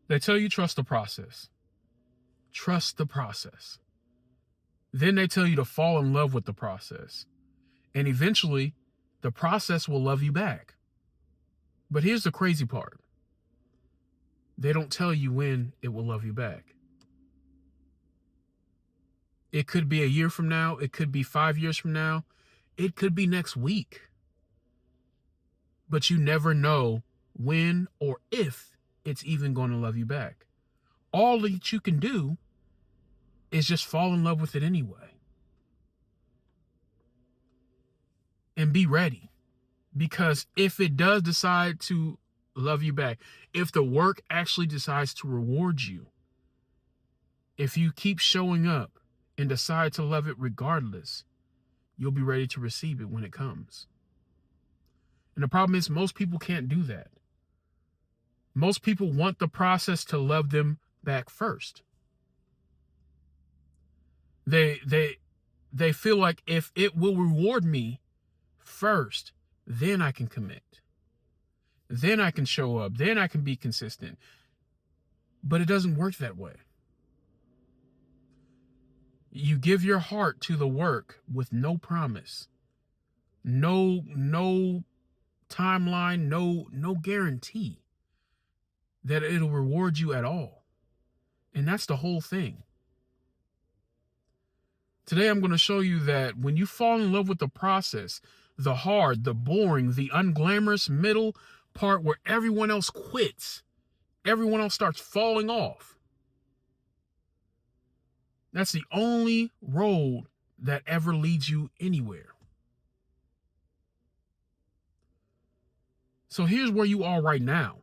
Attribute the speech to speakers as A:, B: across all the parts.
A: They tell you trust the process. Trust the process. Then they tell you to fall in love with the process. And eventually, the process will love you back. But here's the crazy part. They don't tell you when it will love you back. It could be a year from now. It could be 5 years from now. It could be next week. But you never know when or if it's even going to love you back. All that you can do is just fall in love with it anyway. And be ready. Because if it does decide to love you back, if the work actually decides to reward you, if you keep showing up and decide to love it regardless, you'll be ready to receive it when it comes. And the problem is most people can't do that. Most people want the process to love them back first. They feel like if it will reward me first, then I can commit. Then I can show up. Then I can be consistent. But it doesn't work that way. You give your heart to the work with no promise. No timeline, no guarantee that it'll reward you at all. And that's the whole thing. Today I'm going to show you that when you fall in love with the process, the hard, the boring, the unglamorous middle part where everyone else quits, everyone else starts falling off, that's the only road that ever leads you anywhere. So here's where you are right now.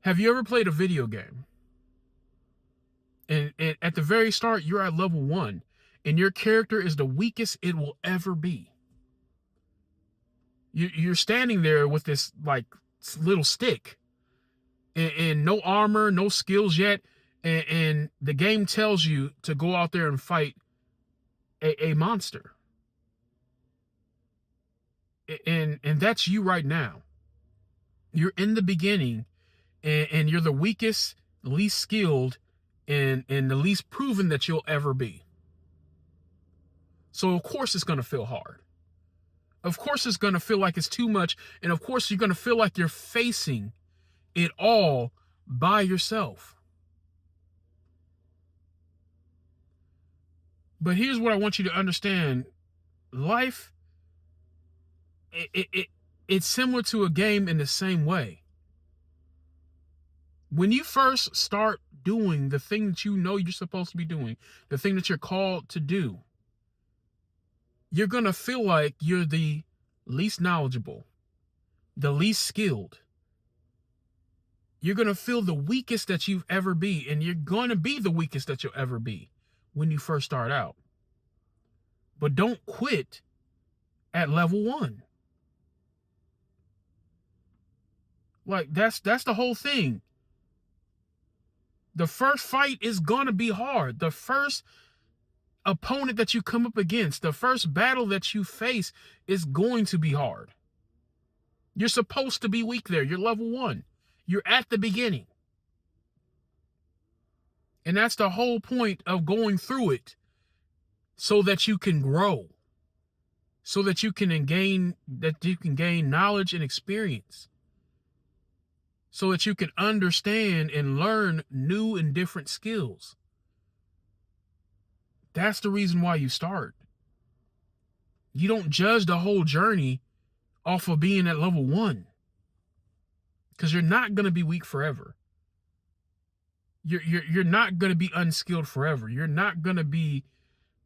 A: Have you ever played a video game? And at the very start, you're at level 1, and your character is the weakest it will ever be. You're standing there with this like little stick, and no armor, no skills yet, and the game tells you to go out there and fight a monster. And that's you right now. You're in the beginning, and you're the weakest, least skilled, and the least proven that you'll ever be. So of course it's going to feel hard. Of course it's going to feel like it's too much. And of course you're going to feel like you're facing it all by yourself. But here's what I want you to understand. Life, it's similar to a game in the same way. When you first start doing the thing that you know you're supposed to be doing, the thing that you're called to do, you're going to feel like you're the least knowledgeable, the least skilled. You're going to feel the weakest that you've ever be, and you're going to be the weakest that you'll ever be when you first start out. But don't quit at level 1. Like that's the whole thing. The first fight is going to be hard. The first opponent that you come up against, the first battle that you face is going to be hard. You're supposed to be weak there. You're level 1. You're at the beginning. And that's the whole point of going through it, so that you can grow, so that you can gain knowledge and experience, so that you can understand and learn new and different skills. That's the reason why you start. You don't judge the whole journey off of being at level 1, because you're not going to be weak forever. You're not going to be unskilled forever. You're not going to be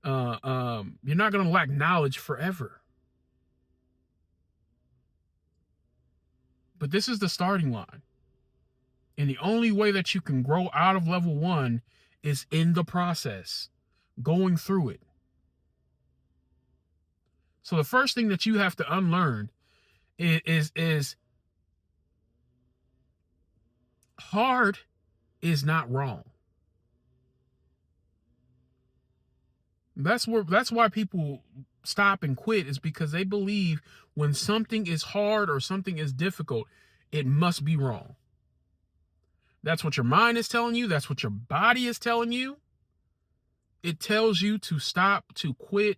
A: you're not going to lack knowledge forever. But this is the starting line. And the only way that you can grow out of level 1 is in the process, going through it. So the first thing that you have to unlearn is hard is not wrong. That's why people stop and quit, is because they believe when something is hard or something is difficult, it must be wrong. That's what your mind is telling you. That's what your body is telling you. It tells you to stop, to quit,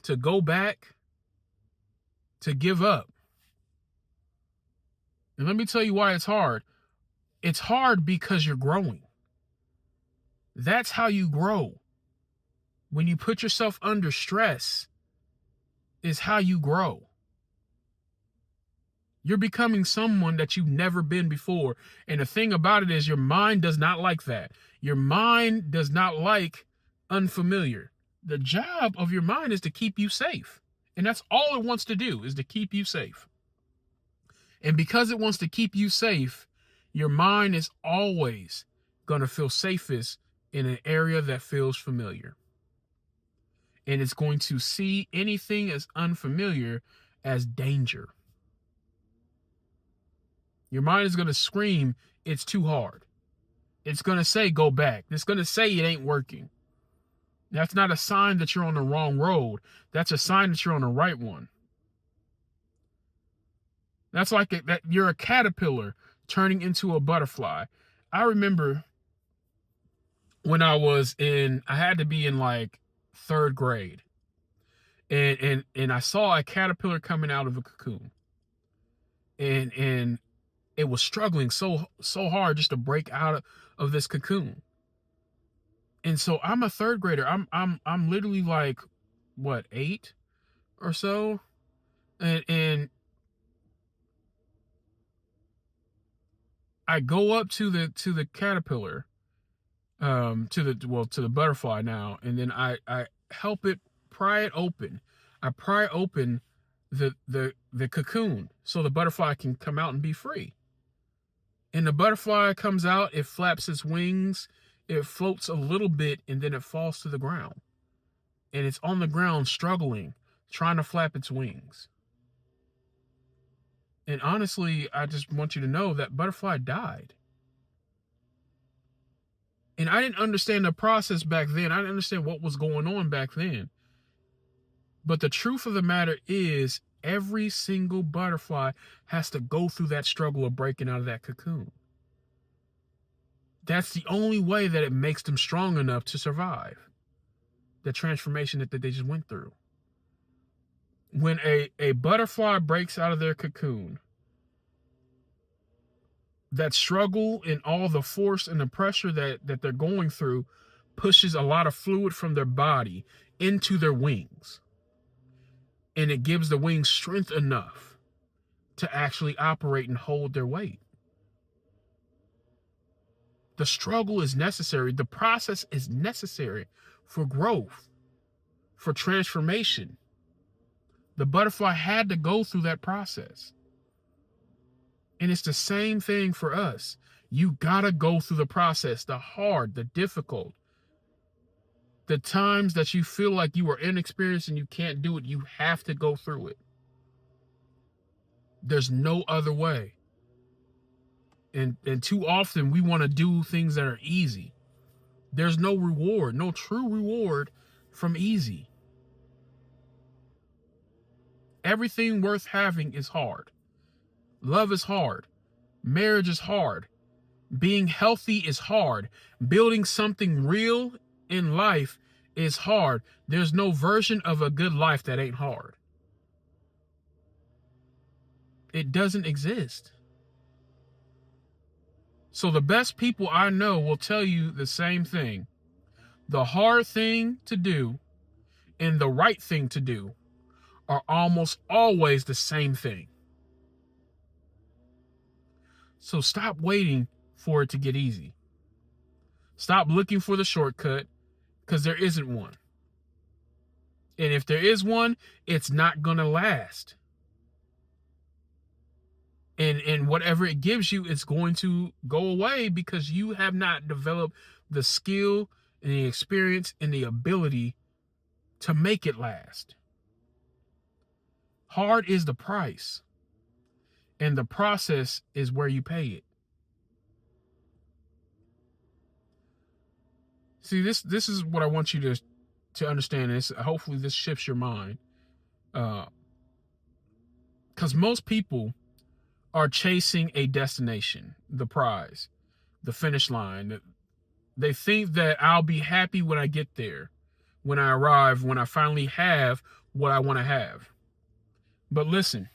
A: to go back, to give up. And let me tell you why it's hard. It's hard because you're growing. That's how you grow. When you put yourself under stress, is how you grow. You're becoming someone that you've never been before. And the thing about it is your mind does not like that. Your mind does not like unfamiliar. The job of your mind is to keep you safe. And that's all it wants to do, is to keep you safe. And because it wants to keep you safe, your mind is always going to feel safest in an area that feels familiar. And it's going to see anything as unfamiliar as danger. Your mind is going to scream, it's too hard. It's going to say, go back. It's going to say it ain't working. That's not a sign that you're on the wrong road. That's a sign that you're on the right one. That's like that you're a caterpillar turning into a butterfly. I remember when I had to be in like 3rd grade. And I saw a caterpillar coming out of a cocoon. And it was struggling so hard just to break out of this cocoon. And so I'm a 3rd grader. I'm literally like, what, 8 or so? And I go up to the caterpillar, to the butterfly now, and then I help it pry it open. I pry open the cocoon so the butterfly can come out and be free. And the butterfly comes out, it flaps its wings, it floats a little bit, and then it falls to the ground. And it's on the ground struggling, trying to flap its wings. And honestly, I just want you to know that butterfly died. And I didn't understand the process back then. I didn't understand what was going on back then. But the truth of the matter is, every single butterfly has to go through that struggle of breaking out of that cocoon. That's the only way that it makes them strong enough to survive the transformation that they just went through. When a butterfly breaks out of their cocoon, that struggle and all the force and the pressure that they're going through pushes a lot of fluid from their body into their wings. And it gives the wings strength enough to actually operate and hold their weight. The struggle is necessary. The process is necessary for growth, for transformation. The butterfly had to go through that process. And it's the same thing for us. You gotta go through the process, the hard, the difficult, the times that you feel like you are inexperienced and you can't do it. You have to go through it. There's no other way. And too often we want to do things that are easy. There's no reward, no true reward from easy. Everything worth having is hard. Love is hard. Marriage is hard. Being healthy is hard. Building something real in life is hard. There's no version of a good life that ain't hard. It doesn't exist. So the best people I know will tell you the same thing. The hard thing to do and the right thing to do are almost always the same thing. So stop waiting for it to get easy. Stop looking for the shortcut, because there isn't one. And if there is one, it's not going to last. And whatever it gives you, it's going to go away because you have not developed the skill and the experience and the ability to make it last. Hard is the price, and the process is where you pay it. See, this is what I want you to understand. This, hopefully this shifts your mind. Because most people are chasing a destination, the prize. the finish line. They think that I'll be happy when I get there, when I arrive, when I finally have what I want to have. But listen,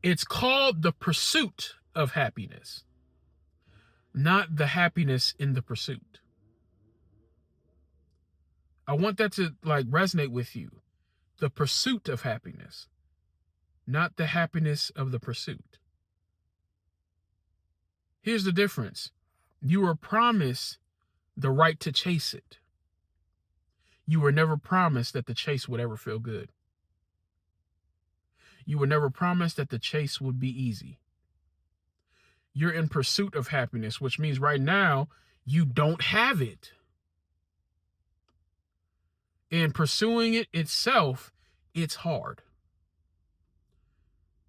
A: it's called the pursuit of happiness, not the happiness in the pursuit. I want that to like resonate with you. The pursuit of happiness, not the happiness of the pursuit. Here's the difference. You were promised the right to chase it. You were never promised that the chase would ever feel good. You were never promised that the chase would be easy. You're in pursuit of happiness, which means right now you don't have it. And pursuing it itself, it's hard.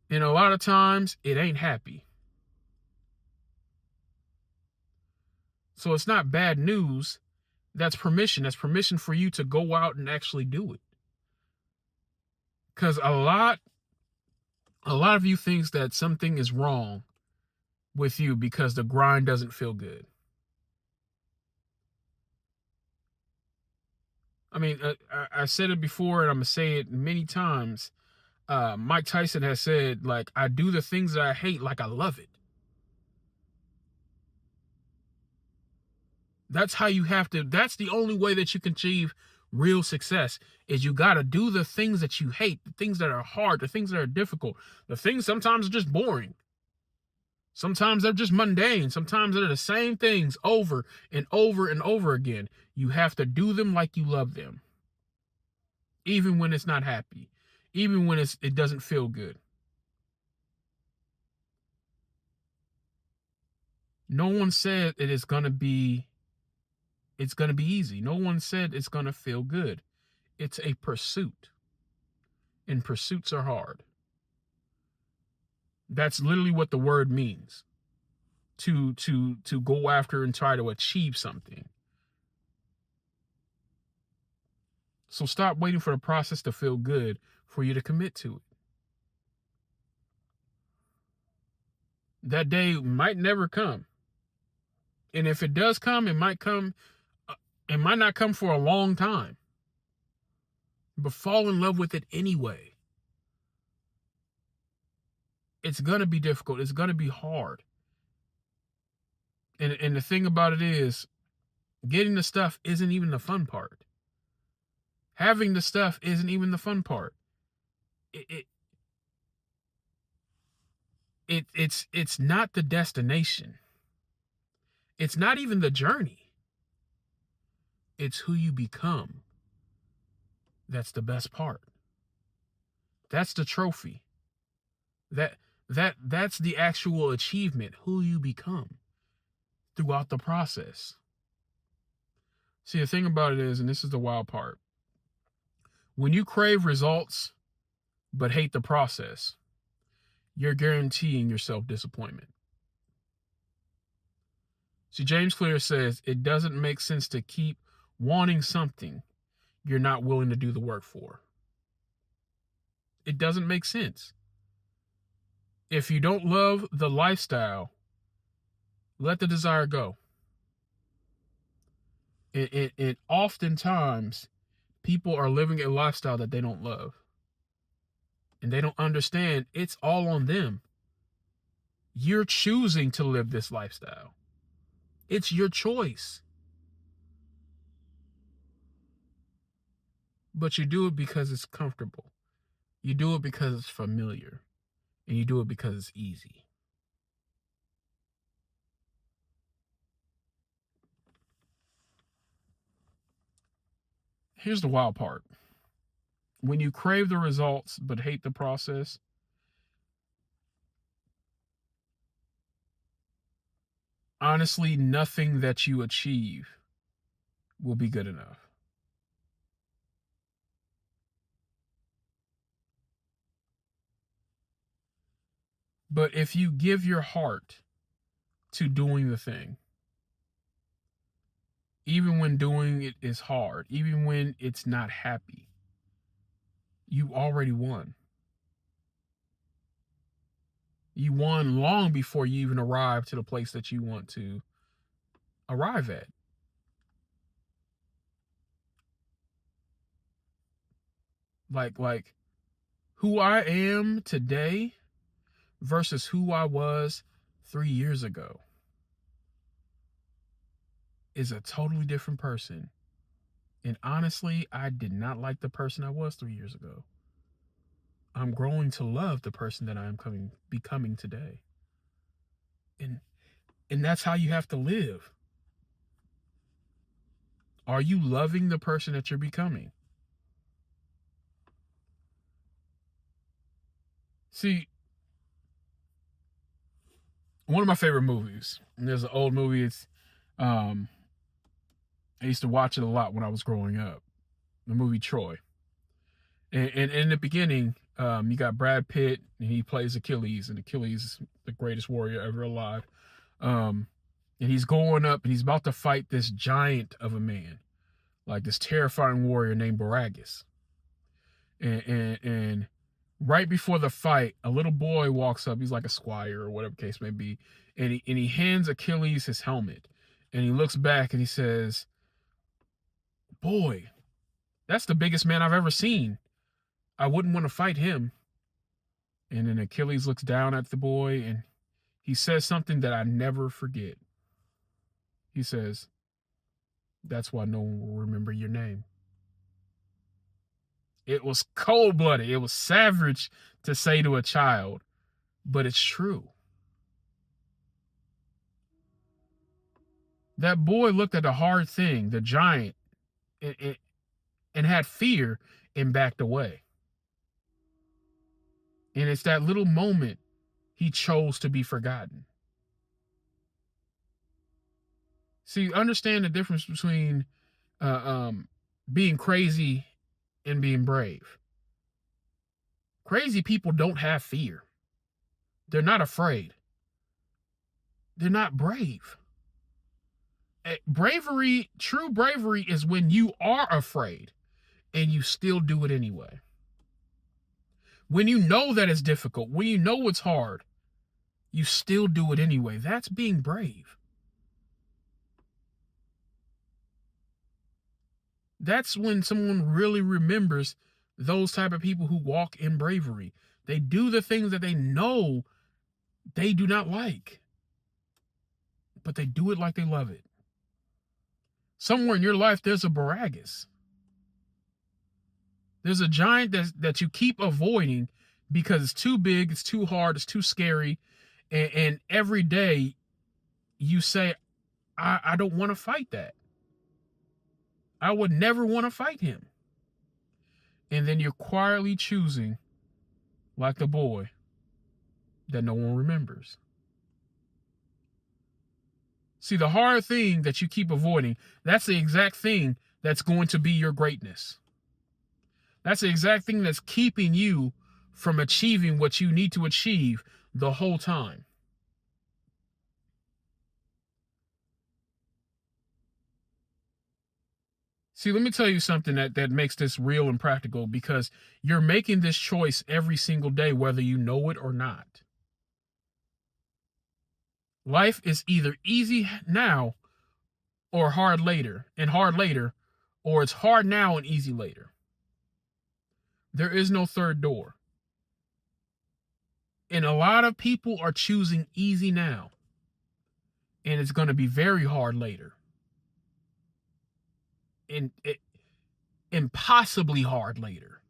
A: And a lot of times it ain't happy. So it's not bad news. That's permission. That's permission for you to go out and actually do it. Because a lot of you thinks that something is wrong with you because the grind doesn't feel good. I mean, I said it before and I'm going to say it many times. Mike Tyson has said, like, I do the things that I hate like I love it. That's how you have to, that's the only way that you can achieve real success is you got to do the things that you hate, the things that are hard, the things that are difficult. The things sometimes are just boring. Sometimes they're just mundane. Sometimes they're the same things over and over and over again. You have to do them like you love them. Even when it's not happy. Even when it doesn't feel good. No one said it is going to be easy. No one said it's going to feel good. It's a pursuit. And pursuits are hard. That's literally what the word means. To go after and try to achieve something. So stop waiting for the process to feel good for you to commit to it. That day might never come. And if it does come, it might not come for a long time. But fall in love with it anyway. It's going to be difficult. It's going to be hard. And the thing about it is, getting the stuff isn't even the fun part. Having the stuff isn't even the fun part. It's not the destination. It's not even the journey. It's who you become. That's the best part. That's the trophy. That's the actual achievement, who you become throughout the process. See, the thing about it is, and this is the wild part, when you crave results but hate the process, you're guaranteeing yourself disappointment. See, James Clear says it doesn't make sense to keep wanting something you're not willing to do the work for. It doesn't make sense. If you don't love the lifestyle, let the desire go. It oftentimes people are living a lifestyle that they don't love. And they don't understand it's all on them. You're choosing to live this lifestyle. It's your choice. But you do it because it's comfortable. You do it because it's familiar. And you do it because it's easy. Here's the wild part. When you crave the results but hate the process, honestly, nothing that you achieve will be good enough. But if you give your heart to doing the thing, even when doing it is hard, even when it's not happy, you already won. You won long before you even arrive to the place that you want to arrive at. Like who I am today versus who I was 3 years ago is a totally different person. And honestly, I did not like the person I was 3 years ago. I'm growing to love the person that I am becoming today. And that's how you have to live. Are you loving the person that you're becoming? See, one of my favorite movies, and there's an old movie, it's I used to watch it a lot when I was growing up. The movie Troy. And in the beginning, you got Brad Pitt, and he plays Achilles, and Achilles is the greatest warrior ever alive. Um, and he's going up, and he's about to fight this giant of a man, like this terrifying warrior named Borragus. And right before the fight, a little boy walks up. He's like a squire or whatever case may be, and he hands Achilles his helmet, and he looks back and he says, "Boy, that's the biggest man I've ever seen. I wouldn't want to fight him." And then Achilles looks down at the boy and he says something that I never forget. He says, "That's why no one will remember your name." It was cold blooded. It was savage to say to a child, but it's true. That boy looked at the hard thing, the giant, and had fear and backed away. And it's that little moment he chose to be forgotten. See, understand the difference between being crazy and being brave. Crazy people don't have fear. They're not afraid. They're not brave. Bravery, true bravery, is when you are afraid and you still do it anyway. When you know that it's difficult, when you know it's hard, you still do it anyway. That's being brave. That's when someone really remembers those type of people who walk in bravery. They do the things that they know they do not like, but they do it like they love it. Somewhere in your life, there's a Borragus. There's a giant that you keep avoiding because it's too big, it's too hard, it's too scary. And every day you say, I don't want to fight that. I would never want to fight him. And then you're quietly choosing, like the boy, that no one remembers. See, the hard thing that you keep avoiding, that's the exact thing that's going to be your greatness. That's the exact thing that's keeping you from achieving what you need to achieve the whole time. See, let me tell you something that makes this real and practical, because you're making this choice every single day, whether you know it or not. Life is either easy now or hard later, or it's hard now and easy later. There is no third door. And a lot of people are choosing easy now, and it's going to be very hard later. And impossibly hard later.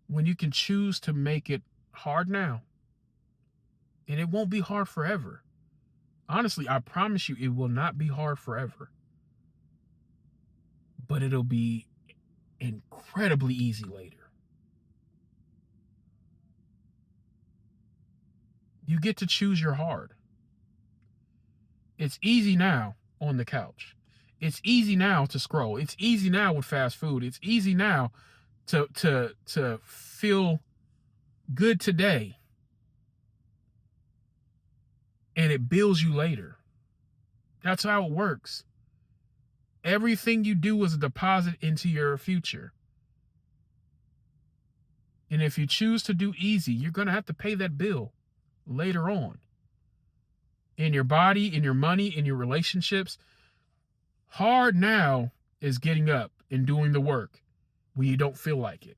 A: When you can choose to make it hard now, and it won't be hard forever. Honestly, I promise you, it will not be hard forever. But it'll be incredibly easy later. You get to choose your hard. It's easy now on the couch. It's easy now to scroll. It's easy now with fast food. It's easy now to feel good today. And it builds you later. That's how it works. Everything you do is a deposit into your future. And if you choose to do easy, you're going to have to pay that bill later on. In your body, in your money, in your relationships. Hard now is getting up and doing the work when you don't feel like it.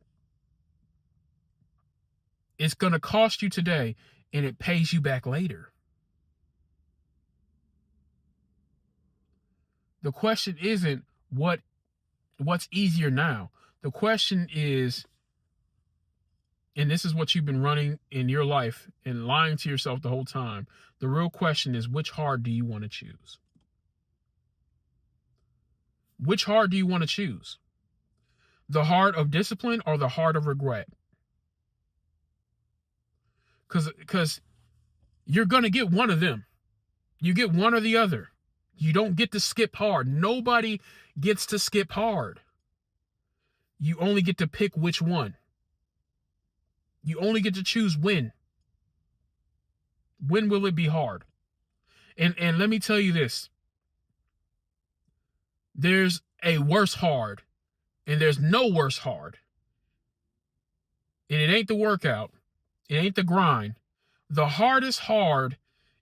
A: It's going to cost you today, and it pays you back later. The question isn't what's easier now. The question is, and this is what you've been running in your life and lying to yourself the whole time. The real question is, which hard do you want to choose? Which hard do you want to choose? The heart of discipline or the heart of regret? Because you're going to get one of them. You get one or the other. You don't get to skip hard. Nobody gets to skip hard. You only get to pick which one. You only get to choose when. When will it be hard? And let me tell you this. There's a worse hard, and there's no worse hard. And it ain't the workout. It ain't the grind. The hardest hard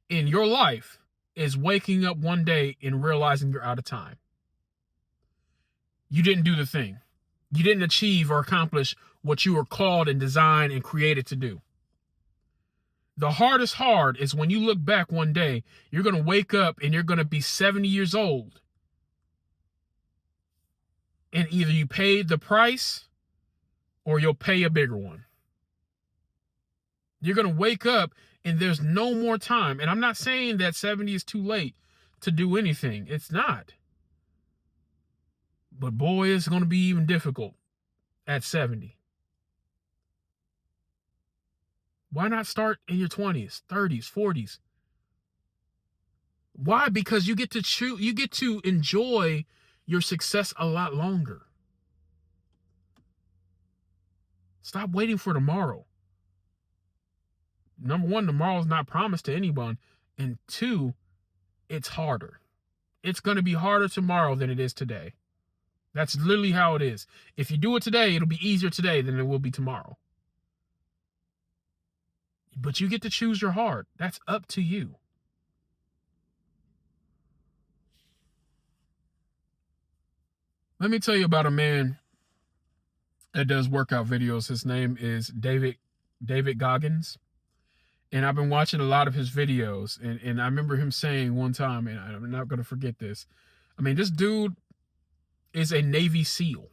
A: in your life is waking up one day and realizing you're out of time. You didn't do the thing. You didn't achieve or accomplish what you were called and designed and created to do. The hardest hard is when you look back one day, you're going to wake up and you're going to be 70 years old. And either you paid the price or you'll pay a bigger one. You're going to wake up and there's no more time. And I'm not saying that 70 is too late to do anything. It's not. But boy, it's going to be even difficult at 70. Why not start in your 20s, 30s, 40s? Why? Because you get to enjoy your success a lot longer. Stop waiting for tomorrow. Number one, tomorrow's not promised to anyone. And two, it's harder. It's going to be harder tomorrow than it is today. That's literally how it is. If you do it today, it'll be easier today than it will be tomorrow. But you get to choose your heart. That's up to you. Let me tell you about a man that does workout videos. His name is David Goggins. And I've been watching a lot of his videos. And I remember him saying one time, and I'm not going to forget this. I mean, this dude is a Navy SEAL.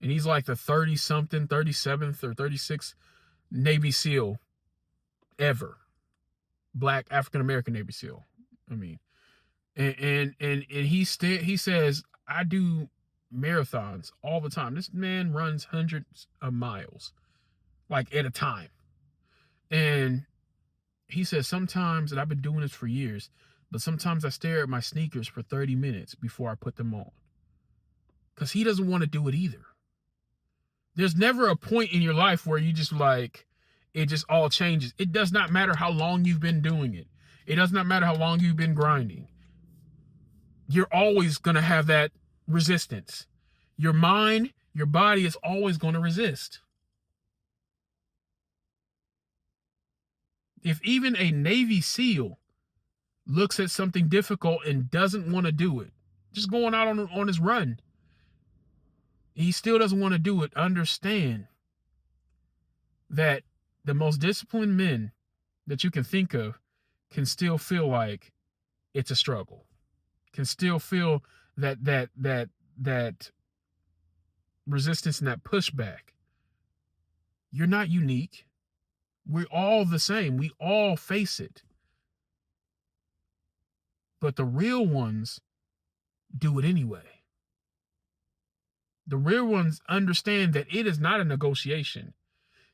A: And he's like the 30-something, 37th or 36th Navy SEAL ever. Black African-American Navy SEAL. I mean, and he says, I do marathons all the time. This man runs hundreds of miles, like at a time. And he says sometimes, and I've been doing this for years, but sometimes I stare at my sneakers for 30 minutes before I put them on. Because he doesn't want to do it either. There's never a point in your life where you just like, it just all changes. It does not matter how long you've been doing it. It does not matter how long you've been grinding. You're always going to have that resistance. Your mind, your body is always going to resist. If even a Navy SEAL looks at something difficult and doesn't want to do it, just going out on his run, he still doesn't want to do it, understand that the most disciplined men that you can think of can still feel like it's a struggle, can still feel that resistance and that pushback. You're not unique. We're all the same. We all face it. But the real ones do it anyway. The real ones understand that it is not a negotiation.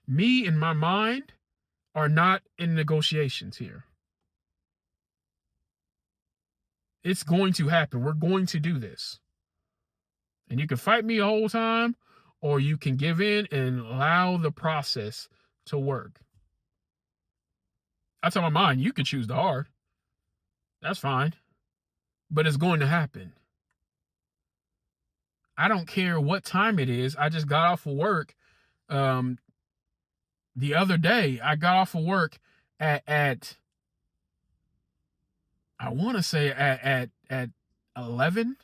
A: Me and my mind are not in negotiations here. It's going to happen. We're going to do this. And you can fight me the whole time, or you can give in and allow the process to work. I tell my mind, you can choose the hard. That's fine. But it's going to happen. I don't care what time it is. I just got off of work The other day I got off of work at I want to say at 11,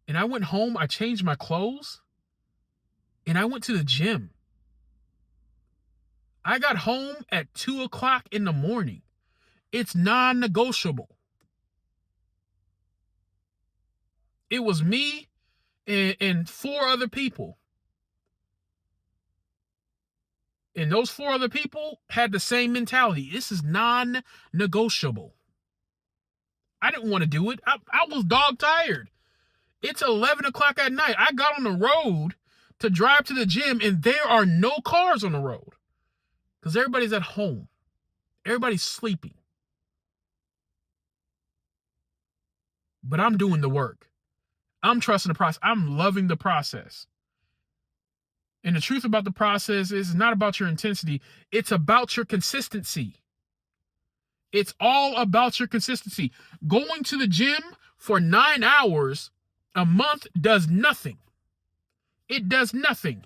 A: and I went home, I changed my clothes, and I went to the gym. I got home at 2 o'clock in the morning. It's non-negotiable. It was me and four other people. And those four other people had the same mentality. This is non-negotiable. I didn't want to do it. I was dog tired. It's 11 o'clock at night. I got on the road to drive to the gym, and there are no cars on the road because everybody's at home. Everybody's sleeping. But I'm doing the work. I'm trusting the process. I'm loving the process. And the truth about the process is it's not about your intensity. It's about your consistency. It's all about your consistency. Going to the gym for 9 hours a month does nothing. It does nothing.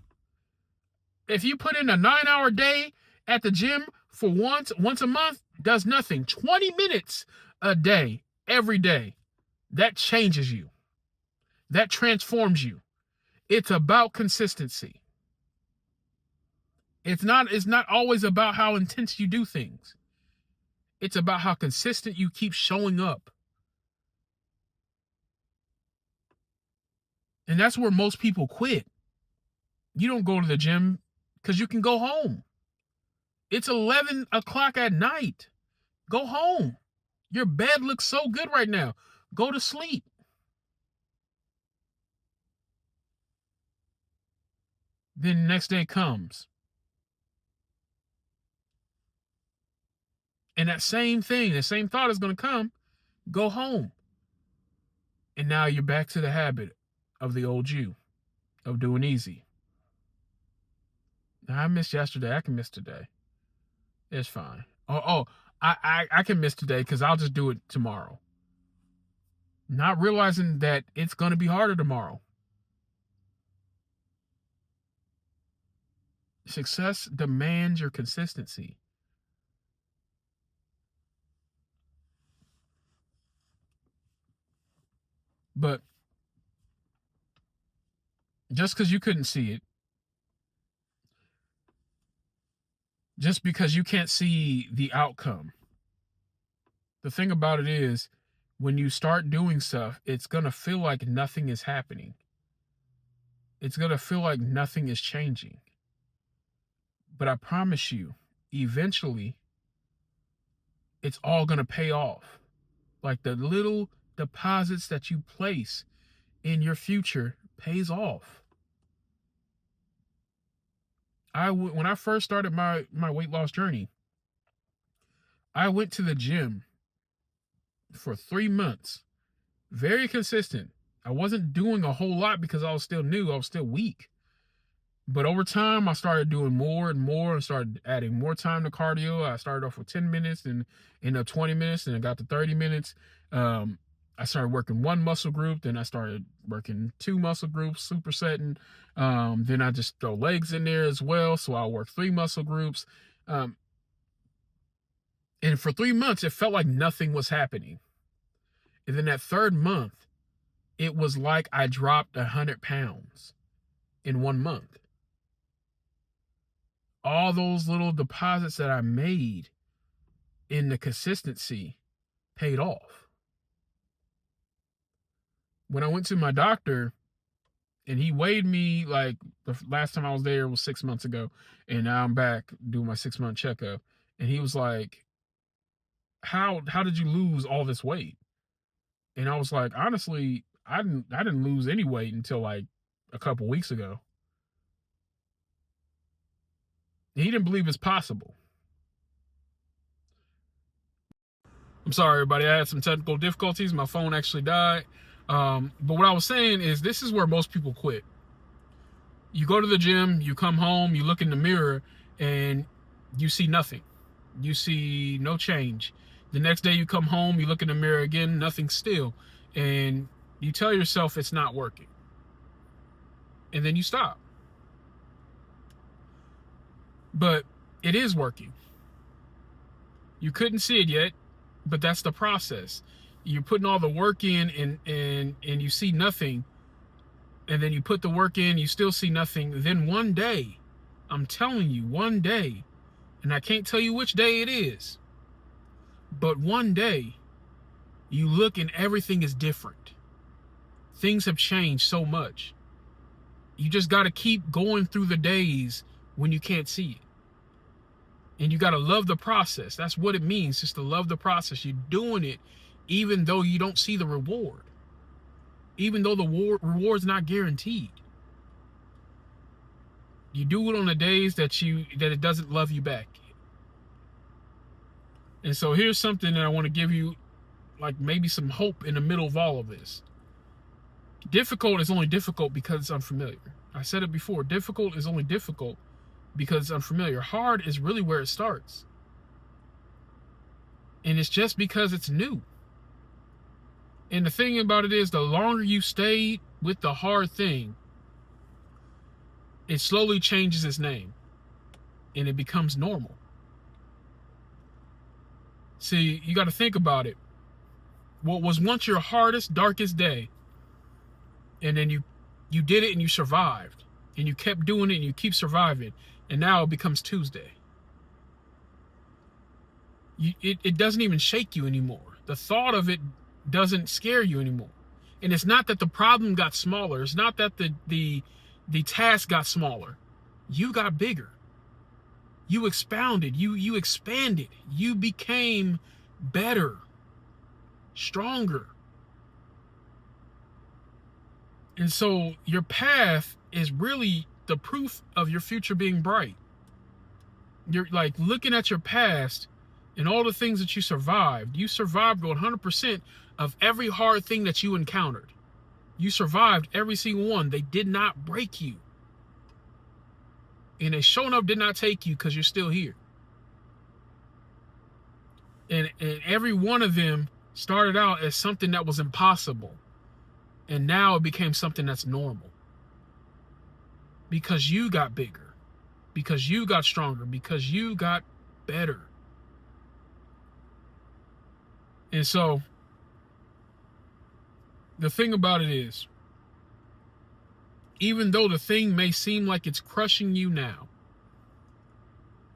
A: If you put in a 9-hour day at the gym for once a month, does nothing. 20 minutes a day, every day, that changes you. That transforms you. It's about consistency. It's not always about how intense you do things. It's about how consistent you keep showing up. And that's where most people quit. You don't go to the gym because you can go home. It's 11 o'clock at night. Go home. Your bed looks so good right now. Go to sleep. Then the next day comes. And that same thing, the same thought is going to come. Go home. And now you're back to the habit of the old you, of doing easy. Now, I missed yesterday. I can miss today. It's fine. I can miss today because I'll just do it tomorrow. Not realizing that it's going to be harder tomorrow. Success demands your consistency. But just because you couldn't see it, just because you can't see the outcome, the thing about it is, when you start doing stuff, it's going to feel like nothing is happening. It's going to feel like nothing is changing. But I promise you, eventually, it's all going to pay off. Like the little deposits that you place in your future pays off. When I first started my weight loss journey, I went to the gym for 3 months, very consistent. I wasn't doing a whole lot because I was still new. I was still weak. But over time, I started doing more and more and started adding more time to cardio. I started off with 10 minutes and ended up 20 minutes, and I got to 30 minutes. I started working one muscle group, then I started working 2 muscle groups, supersetting. Then I just throw legs in there as well, so I'll work 3 muscle groups. And for 3 months, it felt like nothing was happening. And then that third month, it was like I dropped 100 pounds in 1 month. All those little deposits that I made in the consistency paid off. When I went to my doctor and he weighed me, like the last time I was there was 6 months ago, and now I'm back doing my 6-month checkup, and he was like, how did you lose all this weight? And I was like, honestly, I didn't lose any weight until like a couple weeks ago. He didn't believe it's possible. I'm sorry, everybody. I had some technical difficulties. My phone actually died. But what I was saying is, this is where most people quit. You go to the gym, you come home, you look in the mirror, and you see nothing. You see no change. The next day you come home, you look in the mirror again, nothing still. And you tell yourself it's not working. And then you stop. But it is working. You couldn't see it yet, but that's the process. You're putting all the work in and you see nothing. And then you put the work in, you still see nothing. Then one day, I'm telling you, one day, and I can't tell you which day it is, but one day, you look and everything is different. Things have changed so much. You just got to keep going through the days when you can't see it. And you got to love the process. That's what it means, just to love the process. You're doing it even though you don't see the reward. Even though the reward's not guaranteed. You do it on the days that it doesn't love you back. And so here's something that I want to give you, like maybe some hope in the middle of all of this. Difficult is only difficult because it's unfamiliar. I said it before. Difficult is only difficult because it's unfamiliar. Hard is really where it starts. And it's just because it's new. And the thing about it is, the longer you stay with the hard thing, it slowly changes its name. And it becomes normal. See, you got to think about it. What was once your hardest, darkest day, and then you did it and you survived. And you kept doing it and you keep surviving. And now it becomes Tuesday. It doesn't even shake you anymore. The thought of it doesn't scare you anymore. And it's not that the problem got smaller. It's not that the task got smaller. You got bigger. You expounded. You expanded. You became better, stronger. And so your path is really the proof of your future being bright. You're like looking at your past and all the things that you survived. You survived 100% of every hard thing that you encountered. You survived every single one. They did not break you. And they sure enough did not take you because you're still here. And every one of them started out as something that was impossible. And now it became something that's normal. Because you got bigger. Because you got stronger. Because you got better. And so, the thing about it is, even though the thing may seem like it's crushing you now,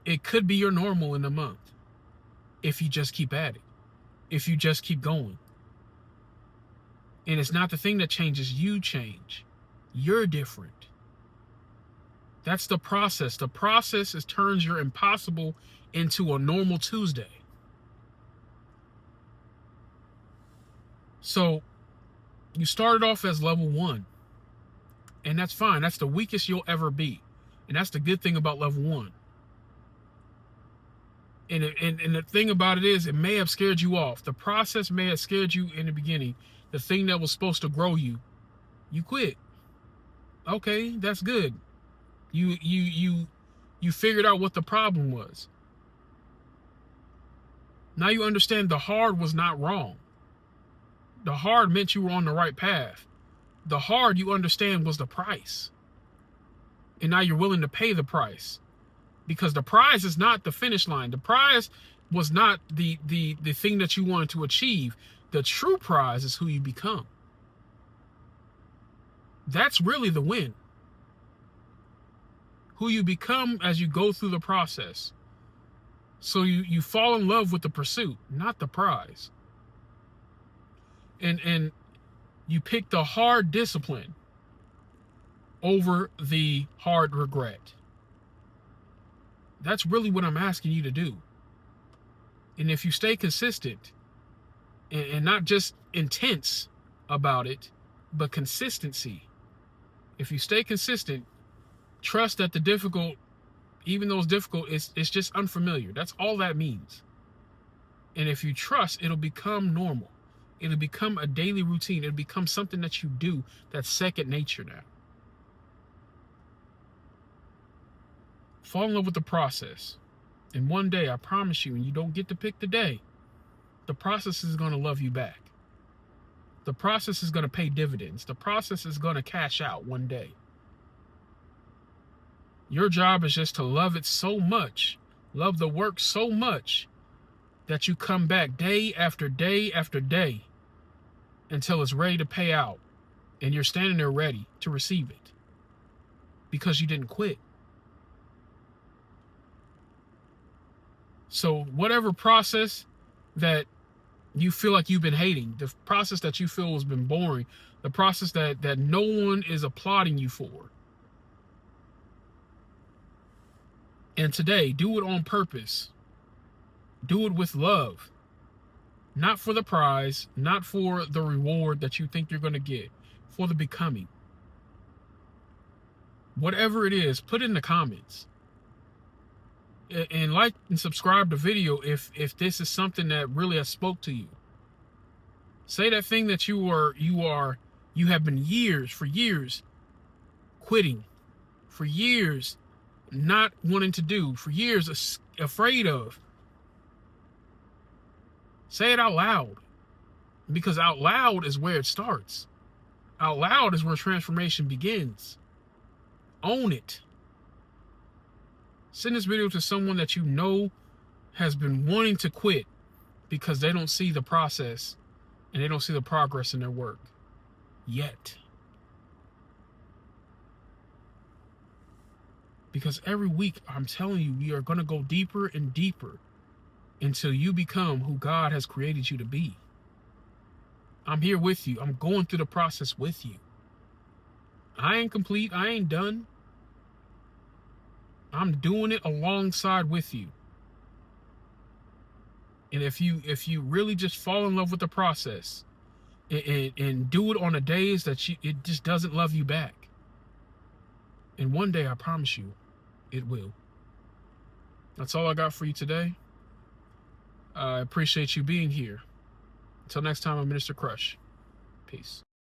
A: it could be your normal in a month. If you just keep at it. If you just keep going. And it's not the thing that changes, you change. You're different. That's the process. The process turns your impossible into a normal Tuesday. So, you started off as level 1. And that's fine. That's the weakest you'll ever be. And that's the good thing about level 1. And the thing about it is, it may have scared you off. The process may have scared you in the beginning. The thing that was supposed to grow you, you quit. Okay, that's good. You figured out what the problem was. Now you understand the hard was not wrong. The hard meant you were on the right path. The hard, you understand, was the price. And now you're willing to pay the price. Because the prize is not the finish line. The prize was not the thing that you wanted to achieve. The true prize is who you become. That's really the win. Who you become as you go through the process. So you fall in love with the pursuit, not the prize. And you pick the hard discipline over the hard regret. That's really what I'm asking you to do. And if you stay consistent and not just intense about it, but consistency. If you stay consistent, trust that the difficult, even though it's difficult, it's just unfamiliar. That's all that means. And if you trust, it'll become normal. It'll become a daily routine. It'll become something that you do that's second nature now. Fall in love with the process. And one day, I promise you, and you don't get to pick the day, the process is going to love you back. The process is going to pay dividends. The process is going to cash out one day. Your job is just to love it so much, love the work so much, that you come back day after day after day until it's ready to pay out. And you're standing there ready to receive it because you didn't quit. So whatever process that you feel like you've been hating, the process that you feel has been boring, the process that no one is applauding you for. And today, do it on purpose. Do it with love. Not for the prize, not for the reward that you think you're going to get, for the becoming. Whatever it is, put it in the comments. And like and subscribe to the video if this is something that really has spoke to you. Say that thing that you have been for years quitting, for years not wanting to do, for years afraid of. Say it out loud, because out loud is where it starts. Out loud is where transformation begins. Own it. Send this video to someone that you know has been wanting to quit because they don't see the process and they don't see the progress in their work yet. Because every week, I'm telling you, we are going to go deeper and deeper until you become who God has created you to be. I'm here with you. I'm going through the process with you. I ain't complete. I ain't done. I'm doing it alongside with you. And if you really just fall in love with the process and do it on the days that it just doesn't love you back, and one day, I promise you, it will. That's all I got for you today. I appreciate you being here. Until next time, I'm Minister Crush. Peace.